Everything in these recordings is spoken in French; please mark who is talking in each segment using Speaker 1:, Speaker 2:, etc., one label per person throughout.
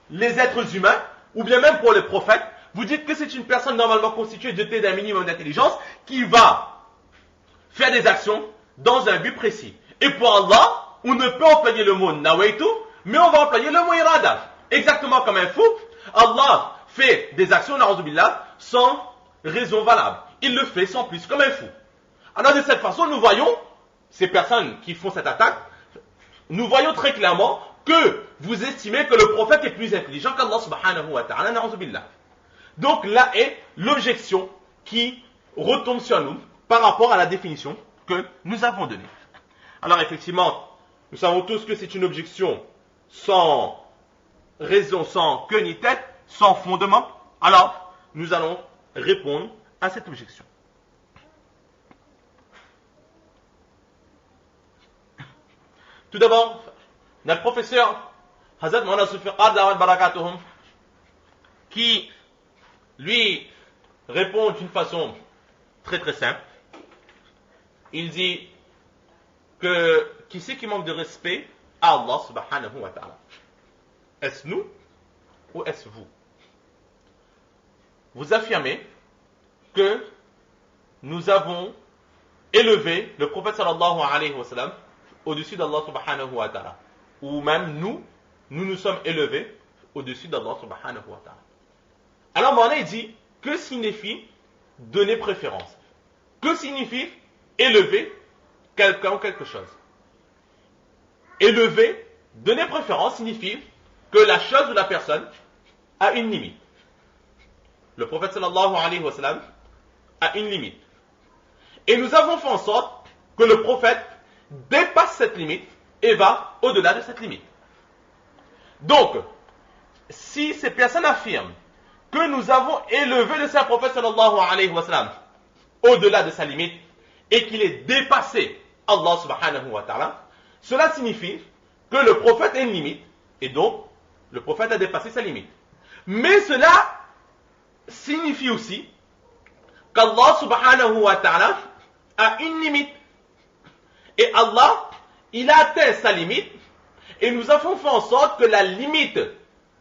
Speaker 1: les êtres humains, ou bien même pour les prophètes, vous dites que c'est une personne normalement constituée dotée d'un minimum d'intelligence qui va faire des actions dans un but précis. Et pour Allah, on ne peut employer le mot nawaitu, mais on va employer le mot irada. Exactement comme un fou, Allah fait des actions, na'udzubillah, sans raison valable. Il le fait sans plus, comme un fou. Alors de cette façon, nous voyons, ces personnes qui font cette attaque, nous voyons très clairement que vous estimez que le prophète est plus intelligent qu'Allah subhanahu wa ta'ala, na'udzubillah. Donc là est l'objection qui retombe sur nous par rapport à la définition que nous avons donnée. Alors effectivement, nous savons tous que c'est une objection sans raison, sans queue ni tête, sans fondement. Alors, nous allons répondre à cette objection. Tout d'abord, notre professeur Hazrat Mawlana Zulfiqar Dawat Barakatuhum, qui lui répond d'une façon très très simple. Il dit que qui c'est qui manque de respect à Allah subhanahu wa ta'ala? Est-ce nous ou est-ce vous? Vous affirmez que nous avons élevé le prophète sallallahu alayhi wa sallam au-dessus d'Allah subhanahu wa ta'ala. Ou même nous nous sommes élevés au-dessus d'Allah subhanahu wa ta'ala. Alors Mawlana dit, que signifie donner préférence? Que signifie élever quelqu'un ou quelque chose? Élever, donner préférence signifie que la chose ou la personne a une limite. Le prophète sallallahu alayhi wa sallam a une limite. Et nous avons fait en sorte que le prophète dépasse cette limite et va au-delà de cette limite. Donc, si ces personnes affirment que nous avons élevé le saint prophète sallallahu alayhi wa sallam au-delà de sa limite et qu'il est dépassé Allah subhanahu wa ta'ala, cela signifie que le prophète a une limite et donc le prophète a dépassé sa limite. Mais cela signifie aussi qu'Allah subhanahu wa ta'ala a une limite. Et Allah, il a atteint sa limite et nous avons fait en sorte que la limite,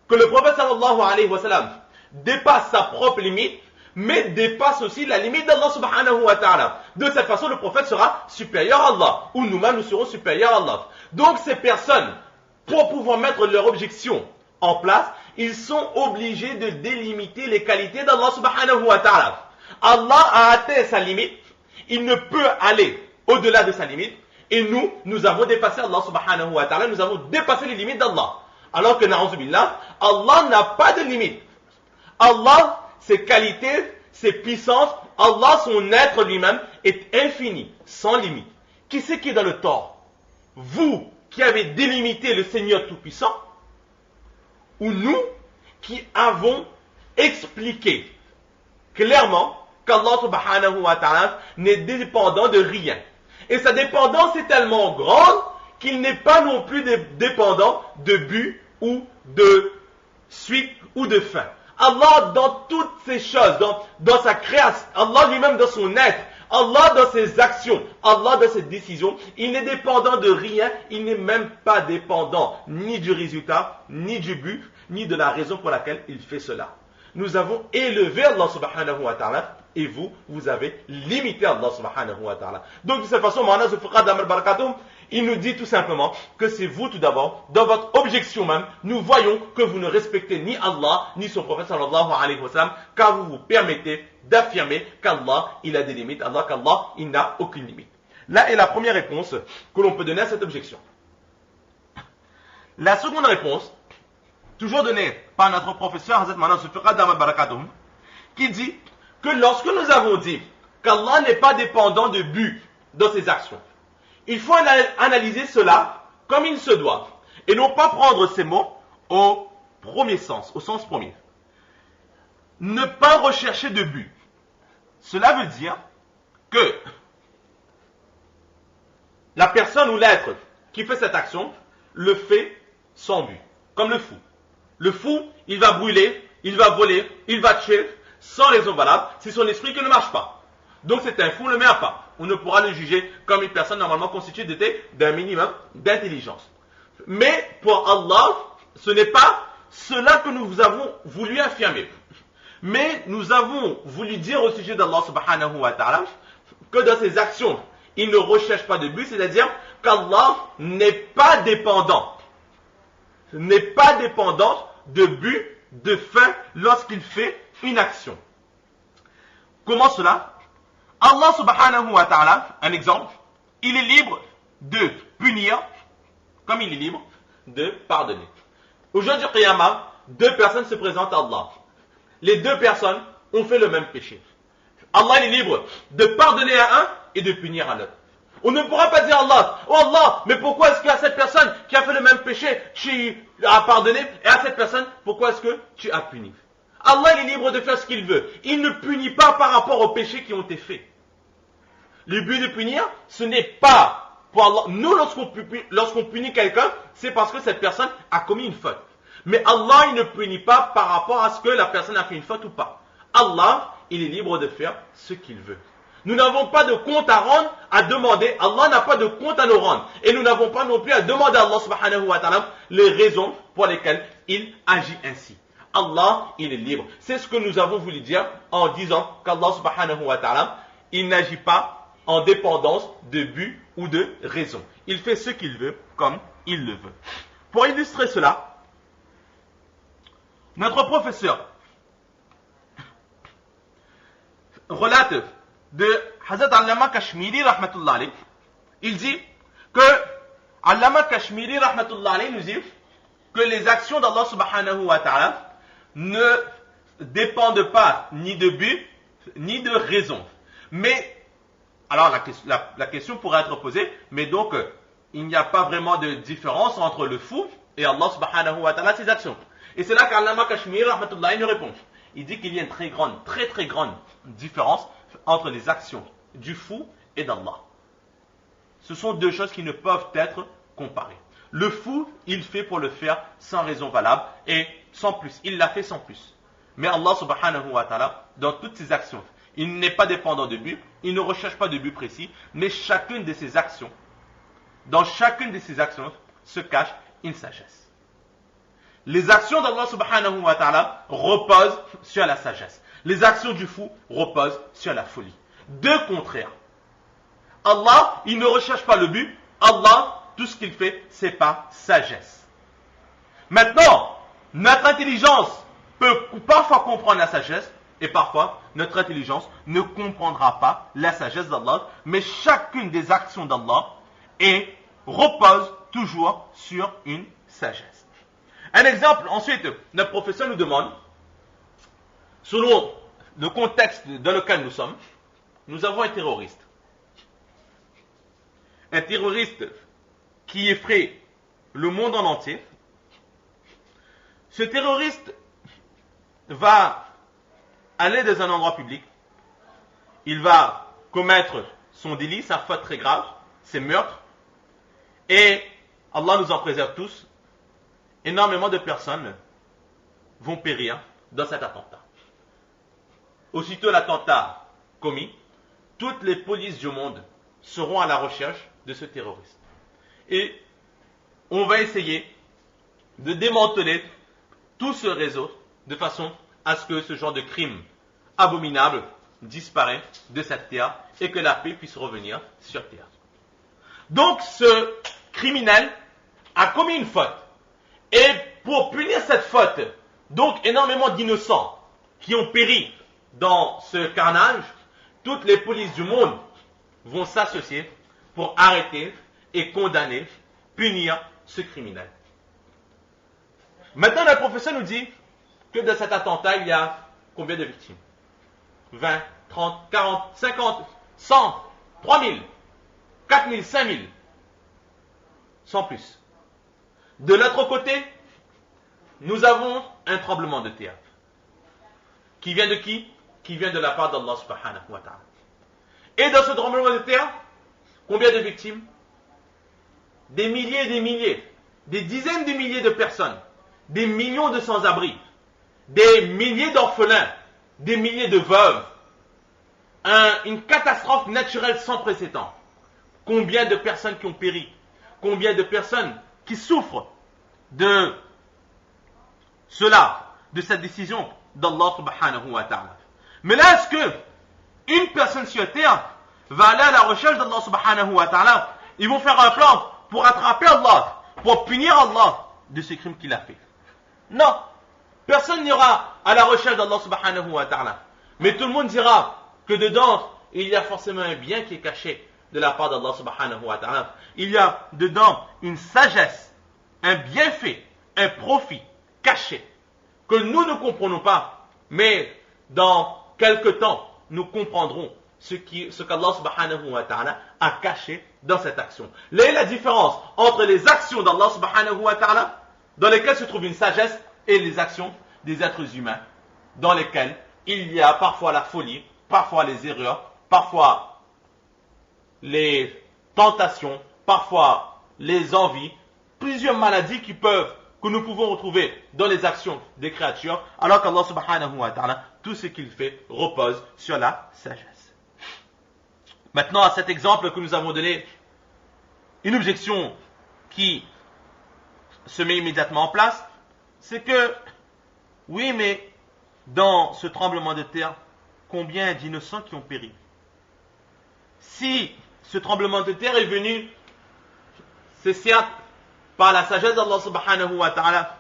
Speaker 1: que le prophète sallallahu alayhi wa sallam dépasse sa propre limite, mais dépasse aussi la limite d'Allah subhanahu wa ta'ala. De cette façon, le prophète sera supérieur à Allah, ou nous-mêmes nous serons supérieurs à Allah. Donc ces personnes, pour pouvoir mettre leur objection en place, ils sont obligés de délimiter les qualités d'Allah subhanahu wa ta'ala. Allah a atteint sa limite, il ne peut aller au-delà de sa limite, et nous avons dépassé Allah subhanahu wa ta'ala, nous avons dépassé les limites d'Allah. Alors que, na'udzubillah, Allah n'a pas de limite. Allah, ses qualités, ses puissances, Allah, son être lui-même, est infini, sans limite. Qui c'est qui est dans le tort? Vous, qui avez délimité le Seigneur Tout-Puissant, ou nous, qui avons expliqué clairement qu'Allah subhanahu wa ta'ala n'est dépendant de rien. Et sa dépendance est tellement grande qu'il n'est pas non plus dépendant de but ou de suite ou de fin. Allah dans toutes ces choses, dans sa création, Allah lui-même dans son être, Allah dans ses actions, Allah dans ses décisions, il n'est dépendant de rien, il n'est même pas dépendant ni du résultat, ni du but, ni de la raison pour laquelle il fait cela. Nous avons élevé Allah subhanahu wa ta'ala et vous avez limité Allah subhanahu wa ta'ala. Donc de cette façon, Mawlana Zulfiqar Dawat Barakatuhum, il nous dit tout simplement que c'est vous tout d'abord, dans votre objection même, nous voyons que vous ne respectez ni Allah, ni son prophète sallallahu alayhi wa sallam, car vous vous permettez d'affirmer qu'Allah, il a des limites, qu'Allah, il n'a aucune limite. Là est la première réponse que l'on peut donner à cette objection. La seconde réponse, toujours donnée par notre professeur Hazrat Mawlana Zulfiqar Dawat Barakatuhum, qui dit que lorsque nous avons dit qu'Allah n'est pas dépendant de but dans ses actions, il faut analyser cela comme il se doit et non pas prendre ces mots au premier sens, au sens premier. Ne pas rechercher de but. Cela veut dire que la personne ou l'être qui fait cette action le fait sans but, comme le fou. Le fou, il va brûler, il va voler, il va tuer sans raison valable, c'est son esprit qui ne marche pas. Donc c'est un fou, on le met à part. On ne pourra le juger comme une personne normalement constituée d'un minimum d'intelligence. Mais pour Allah, ce n'est pas cela que nous avons voulu affirmer. Mais nous avons voulu dire au sujet d'Allah subhanahu wa ta'ala que dans ses actions, il ne recherche pas de but, c'est-à-dire qu'Allah n'est pas dépendant de but, de fin lorsqu'il fait une action. Comment cela? Allah subhanahu wa ta'ala, un exemple, il est libre de punir comme il est libre de pardonner. Au jour du Qiyamah, deux personnes se présentent à Allah. Les deux personnes ont fait le même péché. Allah est libre de pardonner à un et de punir à l'autre. On ne pourra pas dire à Allah, oh Allah, mais pourquoi est-ce qu'à cette personne qui a fait le même péché, tu as pardonné, et à cette personne, pourquoi est-ce que tu as puni? Allah est libre de faire ce qu'il veut. Il ne punit pas par rapport aux péchés qui ont été faits. Le but de punir, ce n'est pas pour Allah. Nous, lorsqu'on punit quelqu'un, c'est parce que cette personne a commis une faute. Mais Allah, il ne punit pas par rapport à ce que la personne a fait une faute ou pas. Allah, il est libre de faire ce qu'il veut. Nous n'avons pas de compte à rendre, à demander. Allah n'a pas de compte à nous rendre. Et nous n'avons pas non plus à demander à Allah subhanahu wa ta'ala les raisons pour lesquelles il agit ainsi. Allah, il est libre. C'est ce que nous avons voulu dire en disant qu'Allah subhanahu wa ta'ala, il n'agit pas en dépendance de but ou de raison. Il fait ce qu'il veut comme il le veut. Pour illustrer cela, notre professeur relate de Hazrat Allama Kashmiri rahmatullah alayh. Il dit que Allama Kashmiri rahmatullah alayh nous dit que les actions d'Allah subhanahu wa ta'ala ne dépendent pas ni de but ni de raison. Mais alors la question pourrait être posée, mais donc il n'y a pas vraiment de différence entre le fou et Allah subhanahu wa ta'ala ses actions. Et c'est là qu'Allama Kashmiri rahmatullah alayh nous répond. Il dit qu'il y a une très grande différence entre les actions du fou et d'Allah. Ce sont deux choses qui ne peuvent être comparées. Le fou, il fait pour le faire sans raison valable et sans plus. Il l'a fait sans plus. Mais Allah subhanahu wa ta'ala, dans toutes ses actions, il n'est pas dépendant de but, il ne recherche pas de but précis, mais chacune de ses actions, dans chacune de ses actions, se cache une sagesse. Les actions d'Allah subhanahu wa ta'ala reposent sur la sagesse. Les actions du fou reposent sur la folie. Deux contraires. Allah, il ne recherche pas le but. Allah, tout ce qu'il fait, c'est par sagesse. Maintenant, notre intelligence peut parfois comprendre la sagesse et parfois notre intelligence ne comprendra pas la sagesse d'Allah. Mais chacune des actions d'Allah repose toujours sur une sagesse. Un exemple, ensuite, notre professeur nous demande, selon le contexte dans lequel nous sommes, nous avons un terroriste. Un terroriste qui effraie le monde en entier. Ce terroriste va aller dans un endroit public. Il va commettre son délit, sa faute très grave, ses meurtres. Et Allah nous en préserve tous. Énormément de personnes vont périr dans cet attentat. Aussitôt l'attentat commis, toutes les polices du monde seront à la recherche de ce terroriste. Et on va essayer de démanteler tout ce réseau de façon à ce que ce genre de crime abominable disparaisse de cette terre et que la paix puisse revenir sur terre. Donc ce criminel a commis une faute. Et pour punir cette faute, donc énormément d'innocents qui ont péri dans ce carnage, toutes les polices du monde vont s'associer pour arrêter et condamner, punir ce criminel. Maintenant, le professeur nous dit que dans cet attentat, il y a combien de victimes? 20, 30, 40, 50, 100, 3000, 4000, 5000, sans plus. De l'autre côté, nous avons un tremblement de terre. Qui vient de qui? Qui vient de la part d'Allah subhanahu wa ta'ala. Et dans ce tremblement de terre, combien de victimes? Des milliers et des milliers, des dizaines de milliers de personnes, des millions de sans-abri, des milliers d'orphelins, des milliers de veuves. Une catastrophe naturelle sans précédent. Combien de personnes qui ont péri? Combien de personnes qui souffrent cela, de cette décision d'Allah subhanahu wa ta'ala. Mais là, est-ce que une personne sur terre va aller à la recherche d'Allah subhanahu wa ta'ala? Ils vont faire un plan pour attraper Allah, pour punir Allah de ce crime qu'il a fait. Non, personne n'ira à la recherche d'Allah subhanahu wa ta'ala. Mais tout le monde dira que dedans, il y a forcément un bien qui est caché de la part d'Allah subhanahu wa ta'ala. Il y a dedans une sagesse, un bienfait, un profit caché que nous ne comprenons pas. Mais dans quelque temps, nous comprendrons ce qu'Allah subhanahu wa ta'ala a caché dans cette action. Là est la différence entre les actions d'Allah subhanahu wa ta'ala, dans lesquelles se trouve une sagesse, et les actions des êtres humains, dans lesquelles il y a parfois la folie, parfois les erreurs, parfois les tentations, parfois les envies, plusieurs maladies que nous pouvons retrouver dans les actions des créatures, alors qu'Allah subhanahu wa ta'ala, tout ce qu'il fait repose sur la sagesse. Maintenant, à cet exemple que nous avons donné, une objection qui se met immédiatement en place, c'est que, oui, mais dans ce tremblement de terre, combien d'innocents qui ont péri? Si ce tremblement de terre est venu, c'est certes par la sagesse d'Allah subhanahu wa ta'ala,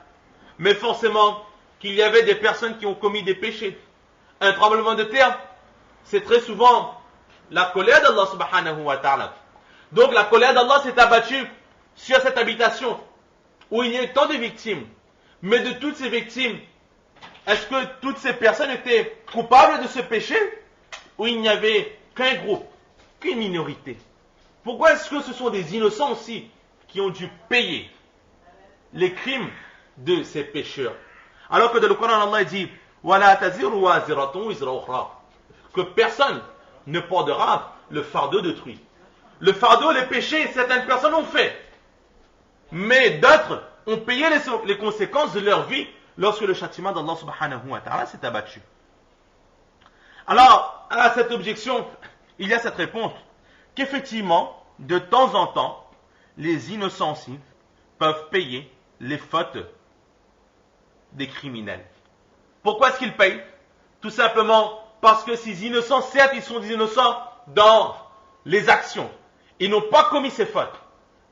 Speaker 1: mais forcément qu'il y avait des personnes qui ont commis des péchés. Un tremblement de terre, c'est très souvent la colère d'Allah subhanahu wa ta'ala. Donc la colère d'Allah s'est abattue sur cette habitation où il y a eu tant de victimes. Mais de toutes ces victimes, est-ce que toutes ces personnes étaient coupables de ce péché? Ou il n'y avait qu'un groupe, qu'une minorité? Pourquoi est-ce que ce sont des innocents aussi qui ont dû payer les crimes de ces pécheurs? Alors que dans le Coran, Allah dit que personne ne portera le fardeau d'autrui. Le fardeau, les péchés, certaines personnes ont fait. Mais d'autres ont payé les conséquences de leur vie lorsque le châtiment d'Allah subhanahu wa ta'ala s'est abattu. Alors, à cette objection, il y a cette réponse qu'effectivement, de temps en temps, les innocents aussi peuvent payer les fautes des criminels. Pourquoi est-ce qu'ils payent? Tout simplement parce que ces innocents, certes, ils sont des innocents dans les actions. Ils n'ont pas commis ces fautes,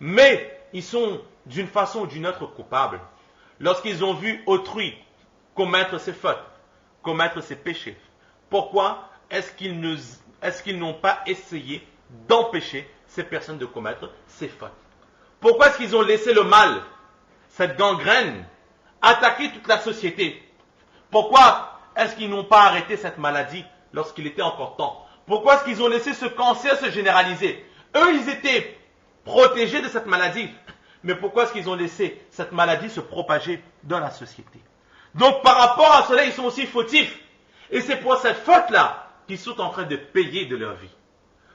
Speaker 1: mais ils sont d'une façon ou d'une autre coupables. Lorsqu'ils ont vu autrui commettre ces fautes, commettre ces péchés, pourquoi est-ce qu'ils n'ont pas essayé d'empêcher ces personnes de commettre ces fautes? Pourquoi est-ce qu'ils ont laissé le mal, cette gangrène, attaquer toute la société? Pourquoi est-ce qu'ils n'ont pas arrêté cette maladie lorsqu'il était encore temps? Pourquoi est-ce qu'ils ont laissé ce cancer se généraliser? Eux, ils étaient protégés de cette maladie. Mais pourquoi est-ce qu'ils ont laissé cette maladie se propager dans la société? Donc par rapport à cela, ils sont aussi fautifs. Et c'est pour cette faute-là qu'ils sont en train de payer de leur vie.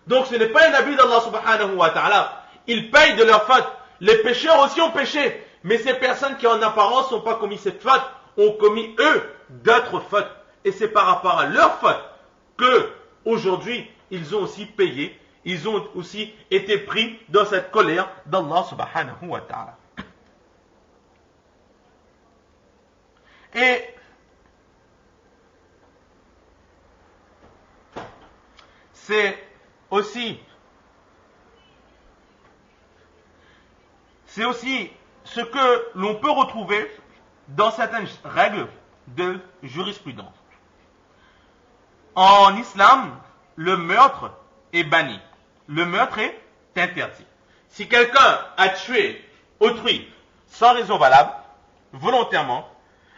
Speaker 1: Donc ce n'est pas un abus d'Allah subhanahu wa ta'ala. Ils payent de leur faute. Les pécheurs aussi ont péché. Mais ces personnes qui en apparence n'ont pas commis cette faute, ont commis eux d'autres fautes. Et c'est par rapport à leur faute que aujourd'hui ils ont aussi payé. Ils ont aussi été pris dans cette colère d'Allah subhanahu wa ta'ala. Et c'est aussi ce que l'on peut retrouver dans certaines règles de jurisprudence. En islam, le meurtre est banni. Le meurtre est interdit. Si quelqu'un a tué autrui sans raison valable, volontairement,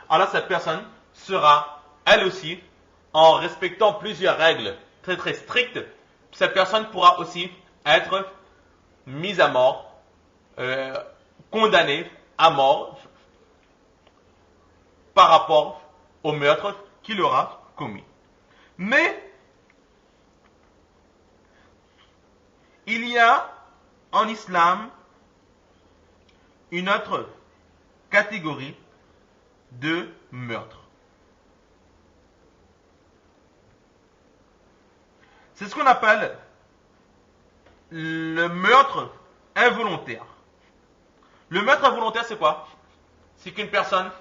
Speaker 1: alors cette personne sera, elle aussi, en respectant plusieurs règles très très strictes, cette personne pourra aussi être mise à mort, condamnée à mort par rapport au meurtre qu'il aura commis. Mais il y a en islam une autre catégorie de meurtre. C'est ce qu'on appelle le meurtre involontaire. Le meurtre involontaire, c'est quoi? C'est qu'une personne